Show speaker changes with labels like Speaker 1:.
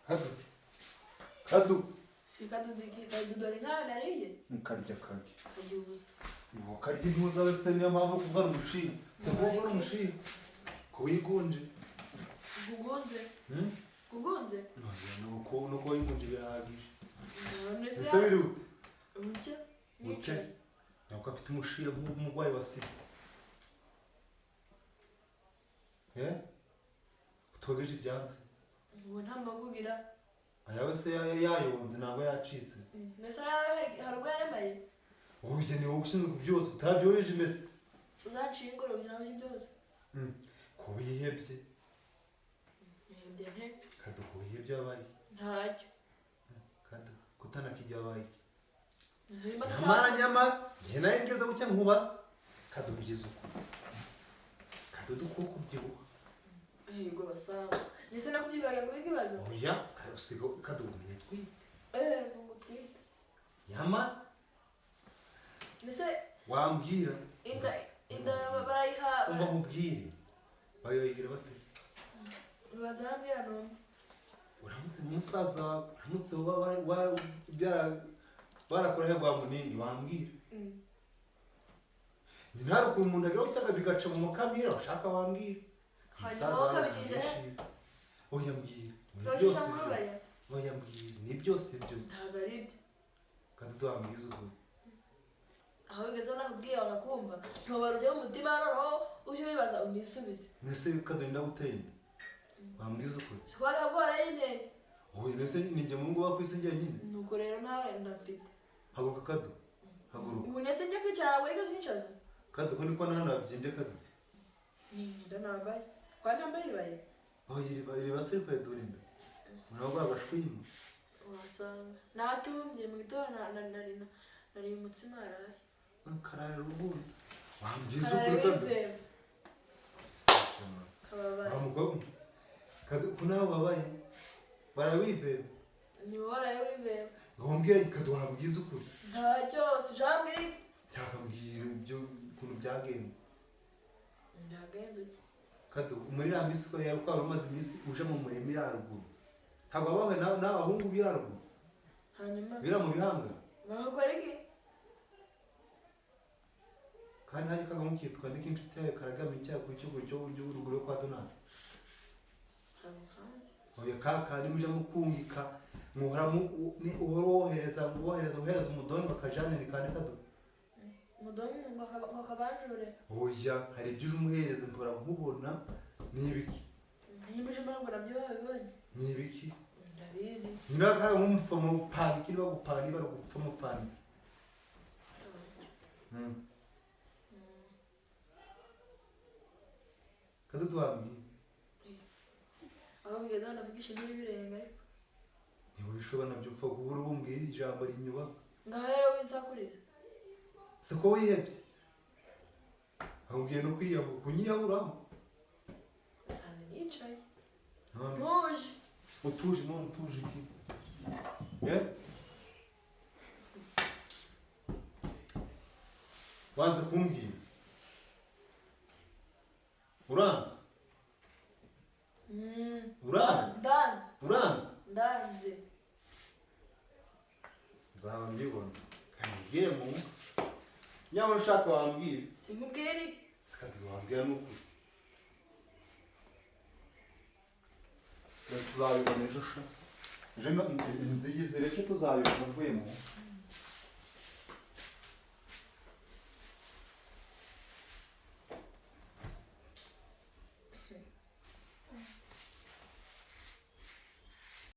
Speaker 1: Kadu. Kadu.
Speaker 2: Si Kadudu iki Kadudu ari nkawe nariye.
Speaker 1: Mukarya kage.
Speaker 2: Karya ubusa.
Speaker 1: Mukarya impuza wese niyo mpamvu kuvana umushinga. Se kuvuga umushinga. Kuwigunje.
Speaker 2: Gugunze. Gugunze.
Speaker 1: Nuko wigunje birahagije.
Speaker 2: None se.
Speaker 1: Ese biru.
Speaker 2: Umucyo.
Speaker 1: Mucyo. Ntabwo afite umushinga nk'umurwayi wa sida. Twogeje ibyansi.
Speaker 2: Ngo nta magugira.
Speaker 1: Ayawe se yayonze ntabwo yacitse.
Speaker 2: Mbese harubwo yaremaye.
Speaker 1: Oya ni wowe ushinzwe ku byose utabyoheje imese.
Speaker 2: Uzaciye ingoro kugira ngo byose.
Speaker 1: Ko wihebye.
Speaker 2: Nihebye nte.
Speaker 1: Kadu ko wihebye abaye.
Speaker 2: Ntacyo.
Speaker 1: Kadu kutanakijya abaye.
Speaker 2: Nyama.
Speaker 1: Njye nawe ngeze gucya nkubase. Kadu bigize uko. Kadu duko kubyibuha.
Speaker 2: Yego basaba. Nise nakubyibaga ngo bigibazo.
Speaker 1: Oya, usigo Kadu umenye twite.
Speaker 2: Ngo twite.
Speaker 1: Nyama.
Speaker 2: Nise
Speaker 1: wambwira.
Speaker 2: Inda barayiha.
Speaker 1: Umva mubwire. Bayoyigira bate?
Speaker 2: Bazambwira none.
Speaker 1: Uramutse umusaza uramutse barakora yagwa munini wambwira. Ntaru ku muntu ageraho cyangwa bigaca mu Kamiri ushaka wambwira.
Speaker 2: Hanyuma ukabikije.
Speaker 1: Oya mbwira.
Speaker 2: Byose murubaya.
Speaker 1: Oya mbwira. Ni byose byo.
Speaker 2: Ntabwo ari byo.
Speaker 1: Kandi twambwiza uko.
Speaker 2: Aho bigeze nakubwiye wagakumva. Ntobaruje umutima noneho uje bibaza unisubize.
Speaker 1: Nese bikadenda guteye. Wambwiza uko.
Speaker 2: Sikwaga bwara yinde.
Speaker 1: Oya nese ninjye mu ngo bakwise njye nyine.
Speaker 2: Nuko rero ntawe ndafite.
Speaker 1: Haguruka Kadu. Haguruka.
Speaker 2: Ubu nese njye kwicara ngo ige sincaza.
Speaker 1: Kadu ko niko nahana byinde Kadu.
Speaker 2: Nda nambaye. Kwa nambaye baye.
Speaker 1: Oya iri base kwedurinda. Murabwa abashwimo.
Speaker 2: Wasanga. Natumye mu gitondo nari umutsima araye.
Speaker 1: Karare rubundi. Wambwiza uko Kadu.
Speaker 2: Kababaye.
Speaker 1: Amugabo. Kadu kunaho babaye. Barawive.
Speaker 2: Ni waraye wive.
Speaker 1: Ngombye Kadu wambwiza uko.
Speaker 2: Ntacyo sijambiri.
Speaker 1: Cyakambwira ibyo kuntu byagenze.
Speaker 2: Ndagenze iki?
Speaker 1: Kadu muri ramisi ko yari kwaro maze imisi uje mu muremi yaruguru. Ntabwo abawe n'abahungu byaruguru.
Speaker 2: Hanyuma.
Speaker 1: Bira mu bihanga.
Speaker 2: Bakora iki?
Speaker 1: Kandi hari kagamukitwa n'ikinshuti yawe karagama icyaha ku kigo cyo uruguru kwa Donald. Oya kaka ni muje mukungika muhora wohereza umudoni bakajane ni kandi Kadu.
Speaker 2: Umudoni ngo kabajure.
Speaker 1: Oya hari ibyo umuhereza mpora nkubona nibiki.
Speaker 2: Nibije mbona nabyo babibonye.
Speaker 1: Nibiki.
Speaker 2: Ndabizi.
Speaker 1: Naka nk'umufamo panikiri bagupani baragupfamo pani. Kadu twambi.
Speaker 2: Aho bigeze navugisha n'ibirenga ariko.
Speaker 1: Niba bishobora nabyo upfa kubura ubumbwira ijambo rinyuba.
Speaker 2: Ngaho rero winsakuriza.
Speaker 1: Siko wihebye. Ahubwiye no kwiyahura kunyiyahuraho.
Speaker 2: Usanga nicaye.
Speaker 1: Ntuje. Utuje none utuje iki? Wanze kumbwira. Uranze? Uranze?
Speaker 2: Ndanze.
Speaker 1: Nzaba mbibona. Kanigire mu. Nyamara ushaka wambwira.
Speaker 2: Simubwire iki?
Speaker 1: Sikagize wambwira n'ukuri. Tuzabibona ejo sha. Ejo inzigi zireke tuzabibona mvuye mu.